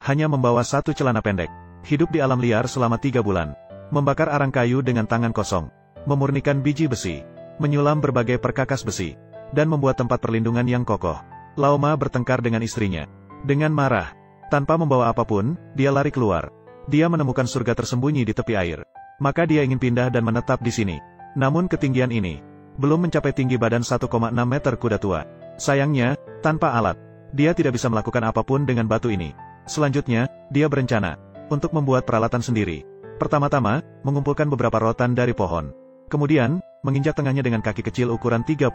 hanya membawa satu celana pendek. Hidup di alam liar selama 3 bulan. Membakar arang kayu dengan tangan kosong. Memurnikan biji besi. Menyulam berbagai perkakas besi. Dan membuat tempat perlindungan yang kokoh. Lao Ma bertengkar dengan istrinya. Dengan marah. Tanpa membawa apapun, dia lari keluar. Dia menemukan surga tersembunyi di tepi air. Maka dia ingin pindah dan menetap di sini. Namun ketinggian ini belum mencapai tinggi badan 1,6 meter kuda tua. Sayangnya, tanpa alat, dia tidak bisa melakukan apapun dengan batu ini. Selanjutnya, dia berencana untuk membuat peralatan sendiri. Pertama-tama, mengumpulkan beberapa rotan dari pohon. Kemudian, menginjak tengahnya dengan kaki kecil ukuran 38.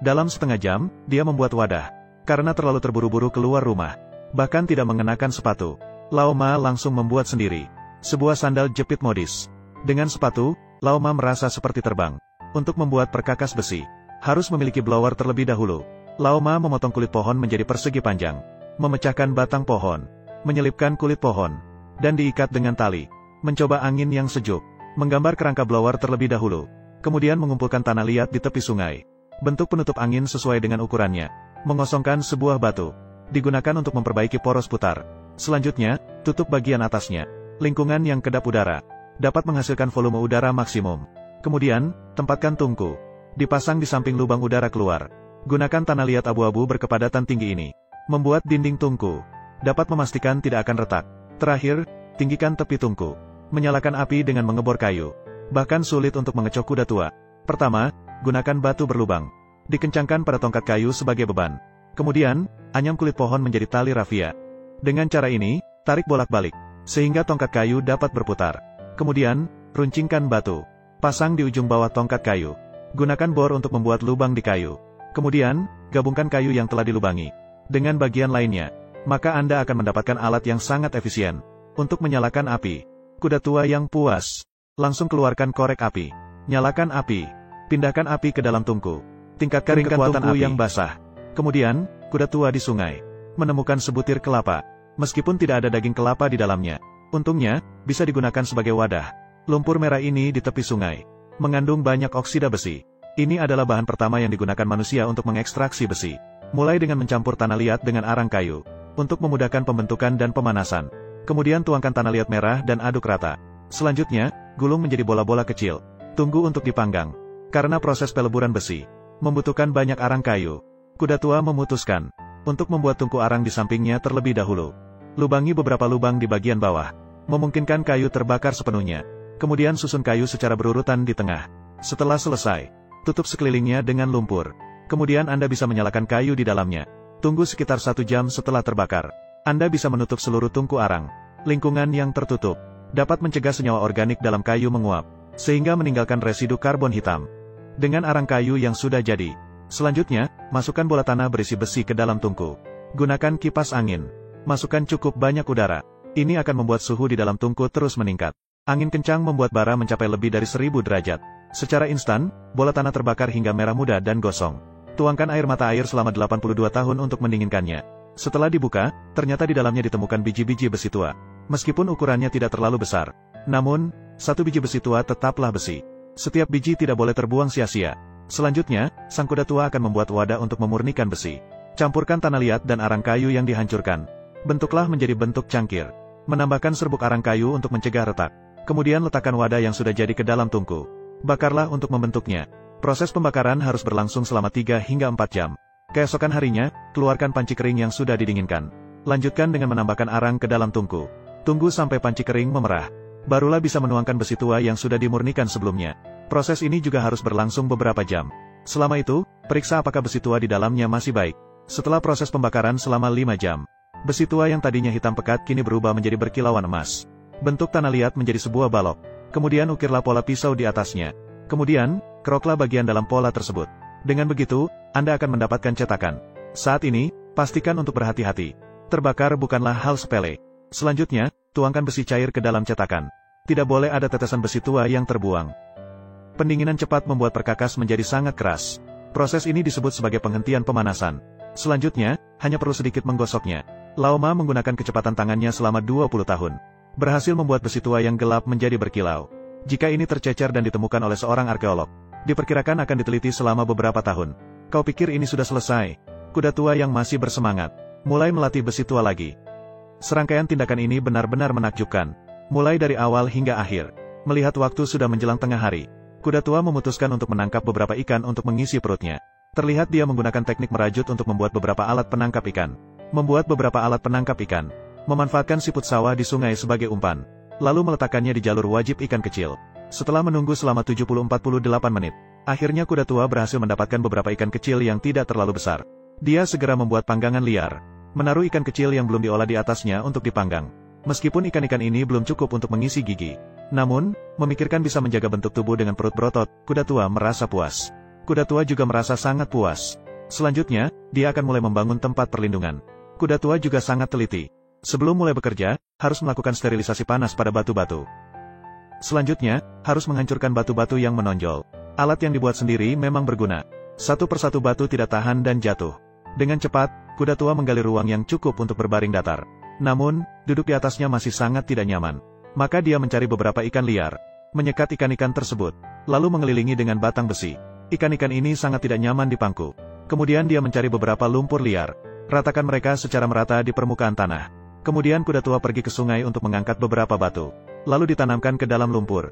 Dalam setengah jam, dia membuat wadah. Karena terlalu terburu-buru keluar rumah, bahkan tidak mengenakan sepatu, Lao Ma langsung membuat sendiri sebuah sandal jepit modis. Dengan sepatu, Lao Ma merasa seperti terbang. Untuk membuat perkakas besi, harus memiliki blower terlebih dahulu. Lao Ma memotong kulit pohon menjadi persegi panjang, memecahkan batang pohon, menyelipkan kulit pohon, dan diikat dengan tali. Mencoba angin yang sejuk, menggambar kerangka blower terlebih dahulu. Kemudian mengumpulkan tanah liat di tepi sungai. Bentuk penutup angin sesuai dengan ukurannya. Mengosongkan sebuah batu. Digunakan untuk memperbaiki poros putar. Selanjutnya, tutup bagian atasnya. Lingkungan yang kedap udara. Dapat menghasilkan volume udara maksimum. Kemudian, tempatkan tungku. Dipasang di samping lubang udara keluar. Gunakan tanah liat abu-abu berkepadatan tinggi ini. Membuat dinding tungku. Dapat memastikan tidak akan retak. Terakhir, tinggikan tepi tungku. Menyalakan api dengan mengebor kayu. Bahkan sulit untuk mengecok kuda tua. Pertama, gunakan batu berlubang. Dikencangkan pada tongkat kayu sebagai beban. Kemudian, anyam kulit pohon menjadi tali rafia. Dengan cara ini, tarik bolak-balik, sehingga tongkat kayu dapat berputar. Kemudian, runcingkan batu. Pasang di ujung bawah tongkat kayu. Gunakan bor untuk membuat lubang di kayu. Kemudian, gabungkan kayu yang telah dilubangi dengan bagian lainnya. Maka Anda akan mendapatkan alat yang sangat efisien untuk menyalakan api. Kuda tua yang puas langsung keluarkan korek api. Nyalakan api. Pindahkan api ke dalam tungku. Tingkatkan kekuatan tungku yang basah. Kemudian, kuda tua di sungai menemukan sebutir kelapa. Meskipun tidak ada daging kelapa di dalamnya, untungnya bisa digunakan sebagai wadah. Lumpur merah ini di tepi sungai mengandung banyak oksida besi. Ini adalah bahan pertama yang digunakan manusia untuk mengekstraksi besi. Mulai dengan mencampur tanah liat dengan arang kayu untuk memudahkan pembentukan dan pemanasan. Kemudian tuangkan tanah liat merah dan aduk rata. Selanjutnya, gulung menjadi bola-bola kecil. Tunggu untuk dipanggang. Karena proses peleburan besi membutuhkan banyak arang kayu, kuda tua memutuskan untuk membuat tungku arang di sampingnya terlebih dahulu. Lubangi beberapa lubang di bagian bawah, memungkinkan kayu terbakar sepenuhnya. Kemudian susun kayu secara berurutan di tengah. Setelah selesai, tutup sekelilingnya dengan lumpur. Kemudian Anda bisa menyalakan kayu di dalamnya. Tunggu sekitar 1 jam setelah terbakar. Anda bisa menutup seluruh tungku arang. Lingkungan yang tertutup dapat mencegah senyawa organik dalam kayu menguap, sehingga meninggalkan residu karbon hitam. Dengan arang kayu yang sudah jadi, selanjutnya, masukkan bola tanah berisi besi ke dalam tungku. Gunakan kipas angin. Masukkan cukup banyak udara. Ini akan membuat suhu di dalam tungku terus meningkat. Angin kencang membuat bara mencapai lebih dari 1000 derajat. Secara instan, bola tanah terbakar hingga merah muda dan gosong. Tuangkan air mata air selama 82 tahun untuk mendinginkannya. Setelah dibuka, ternyata di dalamnya ditemukan biji-biji besi tua. Meskipun ukurannya tidak terlalu besar, namun, satu biji besi tua tetaplah besi. Setiap biji tidak boleh terbuang sia-sia. Selanjutnya, sang kuda tua akan membuat wadah untuk memurnikan besi. Campurkan tanah liat dan arang kayu yang dihancurkan. Bentuklah menjadi bentuk cangkir. Menambahkan serbuk arang kayu untuk mencegah retak. Kemudian letakkan wadah yang sudah jadi ke dalam tungku. Bakarlah untuk membentuknya. Proses pembakaran harus berlangsung selama 3 hingga 4 jam. Keesokan harinya, keluarkan panci kering yang sudah didinginkan. Lanjutkan dengan menambahkan arang ke dalam tungku. Tunggu sampai panci kering memerah. Barulah bisa menuangkan besi tua yang sudah dimurnikan sebelumnya. Proses ini juga harus berlangsung beberapa jam. Selama itu, periksa apakah besi tua di dalamnya masih baik. Setelah proses pembakaran selama 5 jam, besi tua yang tadinya hitam pekat kini berubah menjadi berkilauan emas. Bentuk tanah liat menjadi sebuah balok. Kemudian ukirlah pola pisau di atasnya. Kemudian, keroklah bagian dalam pola tersebut. Dengan begitu, Anda akan mendapatkan cetakan. Saat ini, pastikan untuk berhati-hati. Terbakar bukanlah hal sepele. Selanjutnya, tuangkan besi cair ke dalam cetakan. Tidak boleh ada tetesan besi tua yang terbuang. Pendinginan cepat membuat perkakas menjadi sangat keras. Proses ini disebut sebagai penghentian pemanasan. Selanjutnya, hanya perlu sedikit menggosoknya. Lao Ma menggunakan kecepatan tangannya selama 20 tahun. Berhasil membuat besi tua yang gelap menjadi berkilau. Jika ini tercecer dan ditemukan oleh seorang arkeolog, diperkirakan akan diteliti selama beberapa tahun. Kau pikir ini sudah selesai? Kuda tua yang masih bersemangat mulai melatih besi tua lagi. Serangkaian tindakan ini benar-benar menakjubkan. Mulai dari awal hingga akhir. Melihat waktu sudah menjelang tengah hari, kuda tua memutuskan untuk menangkap beberapa ikan untuk mengisi perutnya. Terlihat dia menggunakan teknik merajut untuk membuat beberapa alat penangkap ikan. Memanfaatkan siput sawah di sungai sebagai umpan. Lalu meletakkannya di jalur wajib ikan kecil. Setelah menunggu selama 70-48 menit, akhirnya kuda tua berhasil mendapatkan beberapa ikan kecil yang tidak terlalu besar. Dia segera membuat panggangan liar. Menaruh ikan kecil yang belum diolah di atasnya untuk dipanggang. Meskipun ikan-ikan ini belum cukup untuk mengisi gigi. Namun, memikirkan bisa menjaga bentuk tubuh dengan perut berotot, kuda tua merasa puas. Kuda tua juga merasa sangat puas. Selanjutnya, dia akan mulai membangun tempat perlindungan. Kuda tua juga sangat teliti. Sebelum mulai bekerja, harus melakukan sterilisasi panas pada batu-batu. Selanjutnya, harus menghancurkan batu-batu yang menonjol. Alat yang dibuat sendiri memang berguna. Satu persatu batu tidak tahan dan jatuh. Dengan cepat, kuda tua menggali ruang yang cukup untuk berbaring datar. Namun, duduk di atasnya masih sangat tidak nyaman. Maka dia mencari beberapa ikan liar. Menyekat ikan-ikan tersebut. Lalu mengelilingi dengan batang besi. Ikan-ikan ini sangat tidak nyaman di pangku. Kemudian dia mencari beberapa lumpur liar. Ratakan mereka secara merata di permukaan tanah. Kemudian kuda tua pergi ke sungai untuk mengangkat beberapa batu. Lalu ditanamkan ke dalam lumpur.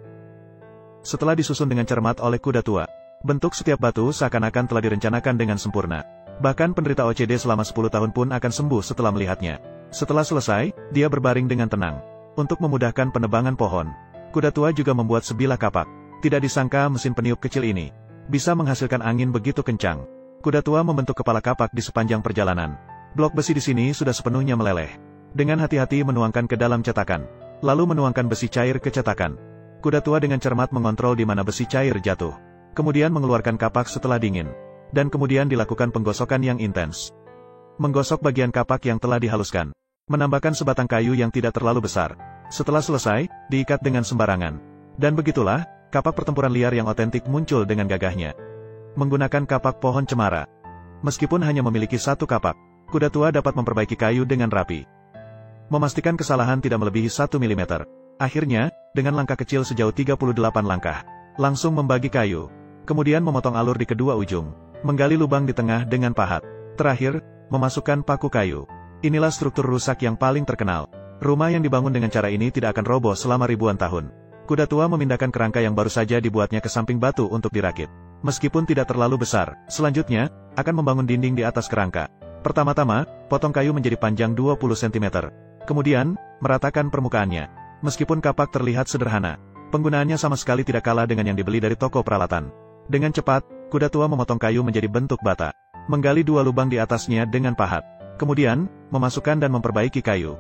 Setelah disusun dengan cermat oleh kuda tua, bentuk setiap batu seakan-akan telah direncanakan dengan sempurna. Bahkan penderita OCD selama 10 tahun pun akan sembuh setelah melihatnya. Setelah selesai, dia berbaring dengan tenang. Untuk memudahkan penebangan pohon, kuda tua juga membuat sebilah kapak. Tidak disangka mesin peniup kecil ini bisa menghasilkan angin begitu kencang. Kuda tua membentuk kepala kapak di sepanjang perjalanan. Blok besi di sini sudah sepenuhnya meleleh. Dengan hati-hati menuangkan ke dalam cetakan. Lalu menuangkan besi cair ke cetakan. Kuda tua dengan cermat mengontrol di mana besi cair jatuh. Kemudian mengeluarkan kapak setelah dingin. Dan kemudian dilakukan penggosokan yang intens. Menggosok bagian kapak yang telah dihaluskan. Menambahkan sebatang kayu yang tidak terlalu besar. Setelah selesai, diikat dengan sembarangan. Dan begitulah, kapak pertempuran liar yang otentik muncul dengan gagahnya. Menggunakan kapak pohon cemara. Meskipun hanya memiliki satu kapak, kuda tua dapat memperbaiki kayu dengan rapi. Memastikan kesalahan tidak melebihi 1 mm. Akhirnya, dengan langkah kecil sejauh 38 langkah, langsung membagi kayu. Kemudian memotong alur di kedua ujung. Menggali lubang di tengah dengan pahat. Terakhir, memasukkan paku kayu. Inilah struktur rusak yang paling terkenal. Rumah yang dibangun dengan cara ini tidak akan roboh selama ribuan tahun. Kuda tua memindahkan kerangka yang baru saja dibuatnya ke samping batu untuk dirakit. Meskipun tidak terlalu besar, selanjutnya, akan membangun dinding di atas kerangka. Pertama-tama, potong kayu menjadi panjang 20 cm. Kemudian, meratakan permukaannya. Meskipun kapak terlihat sederhana, penggunaannya sama sekali tidak kalah dengan yang dibeli dari toko peralatan. Dengan cepat, kuda tua memotong kayu menjadi bentuk bata. Menggali 2 lubang di atasnya dengan pahat. Kemudian, memasukkan dan memperbaiki kayu.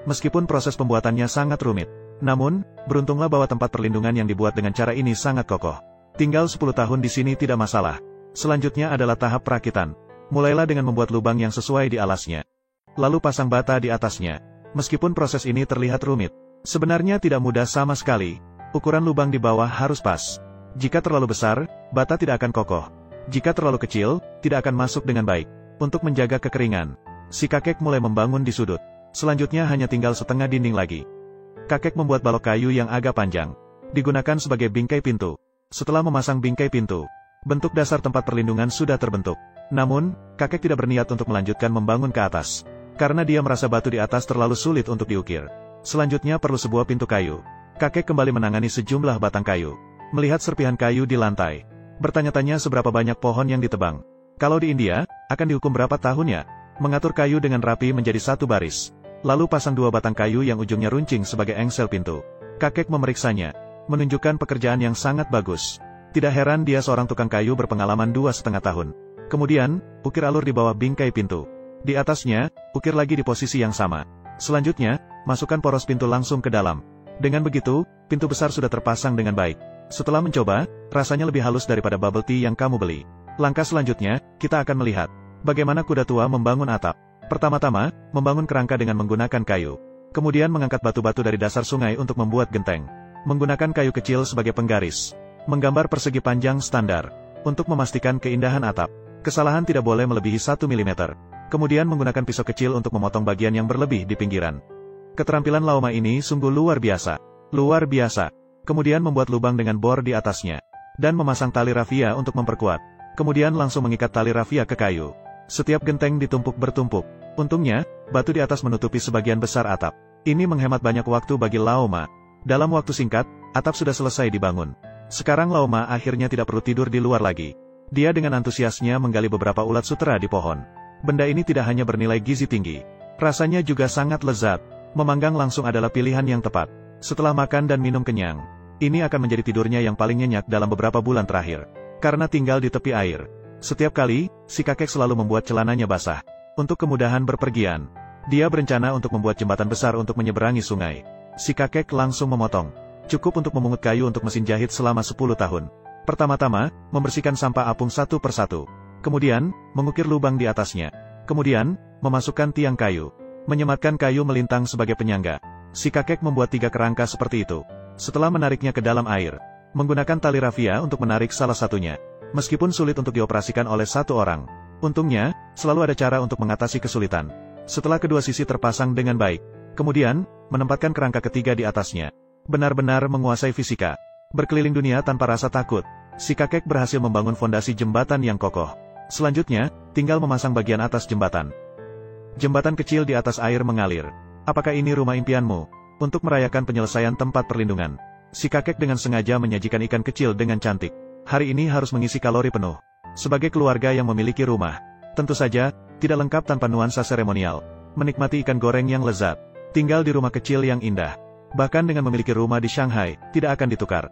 Meskipun proses pembuatannya sangat rumit, namun, beruntunglah bahwa tempat perlindungan yang dibuat dengan cara ini sangat kokoh. Tinggal 10 tahun di sini tidak masalah. Selanjutnya adalah tahap perakitan. Mulailah dengan membuat lubang yang sesuai di alasnya. Lalu pasang bata di atasnya. Meskipun proses ini terlihat rumit, sebenarnya tidak mudah sama sekali. Ukuran lubang di bawah harus pas. Jika terlalu besar, bata tidak akan kokoh. Jika terlalu kecil, tidak akan masuk dengan baik. Untuk menjaga kekeringan, si kakek mulai membangun di sudut. Selanjutnya hanya tinggal setengah dinding lagi. Kakek membuat balok kayu yang agak panjang. Digunakan sebagai bingkai pintu. Setelah memasang bingkai pintu, bentuk dasar tempat perlindungan sudah terbentuk. Namun, kakek tidak berniat untuk melanjutkan membangun ke atas. Karena dia merasa batu di atas terlalu sulit untuk diukir. Selanjutnya perlu sebuah pintu kayu. Kakek kembali menangani sejumlah batang kayu. Melihat serpihan kayu di lantai. Bertanya-tanya seberapa banyak pohon yang ditebang. Kalau di India, akan dihukum berapa tahunnya? Mengatur kayu dengan rapi menjadi satu baris. Lalu pasang 2 batang kayu yang ujungnya runcing sebagai engsel pintu. Kakek memeriksanya. Menunjukkan pekerjaan yang sangat bagus. Tidak heran dia seorang tukang kayu berpengalaman 2,5 tahun. Kemudian, ukir alur di bawah bingkai pintu. Di atasnya, ukir lagi di posisi yang sama. Selanjutnya, masukkan poros pintu langsung ke dalam. Dengan begitu, pintu besar sudah terpasang dengan baik. Setelah mencoba, rasanya lebih halus daripada bubble tea yang kamu beli. Langkah selanjutnya, kita akan melihat bagaimana kuda tua membangun atap. Pertama-tama, membangun kerangka dengan menggunakan kayu. Kemudian mengangkat batu-batu dari dasar sungai untuk membuat genteng. Menggunakan kayu kecil sebagai penggaris. Menggambar persegi panjang standar. Untuk memastikan keindahan atap, kesalahan tidak boleh melebihi 1 mm. Kemudian menggunakan pisau kecil untuk memotong bagian yang berlebih di pinggiran. Keterampilan Laoma ini sungguh luar biasa. Luar biasa. Kemudian membuat lubang dengan bor di atasnya. Dan memasang tali rafia untuk memperkuat. Kemudian langsung mengikat tali rafia ke kayu. Setiap genteng ditumpuk bertumpuk. Untungnya, batu di atas menutupi sebagian besar atap. Ini menghemat banyak waktu bagi Lao Ma. Dalam waktu singkat, atap sudah selesai dibangun. Sekarang Lao Ma akhirnya tidak perlu tidur di luar lagi. Dia dengan antusiasnya menggali beberapa ulat sutera di pohon. Benda ini tidak hanya bernilai gizi tinggi. Rasanya juga sangat lezat. Memanggang langsung adalah pilihan yang tepat. Setelah makan dan minum kenyang, ini akan menjadi tidurnya yang paling nyenyak dalam beberapa bulan terakhir. Karena tinggal di tepi air. Setiap kali, si kakek selalu membuat celananya basah. Untuk kemudahan berpergian, dia berencana untuk membuat jembatan besar untuk menyeberangi sungai. Si kakek langsung memotong. Cukup untuk memungut kayu untuk mesin jahit selama 10 tahun. Pertama-tama, membersihkan sampah apung satu persatu. Kemudian, mengukir lubang di atasnya. Kemudian, memasukkan tiang kayu. Menyematkan kayu melintang sebagai penyangga. Si kakek membuat 3 kerangka seperti itu. Setelah menariknya ke dalam air, menggunakan tali rafia untuk menarik salah satunya. Meskipun sulit untuk dioperasikan oleh satu orang, untungnya, selalu ada cara untuk mengatasi kesulitan. Setelah kedua sisi terpasang dengan baik, kemudian, menempatkan kerangka ketiga di atasnya. Benar-benar menguasai fisika. Berkeliling dunia tanpa rasa takut, si kakek berhasil membangun fondasi jembatan yang kokoh. Selanjutnya, tinggal memasang bagian atas jembatan. Jembatan kecil di atas air mengalir. Apakah ini rumah impianmu? Untuk merayakan penyelesaian tempat perlindungan, si kakek dengan sengaja menyajikan ikan kecil dengan cantik. Hari ini harus mengisi kalori penuh. Sebagai keluarga yang memiliki rumah, tentu saja, tidak lengkap tanpa nuansa seremonial. Menikmati ikan goreng yang lezat. Tinggal di rumah kecil yang indah. Bahkan dengan memiliki rumah di Shanghai, tidak akan ditukar.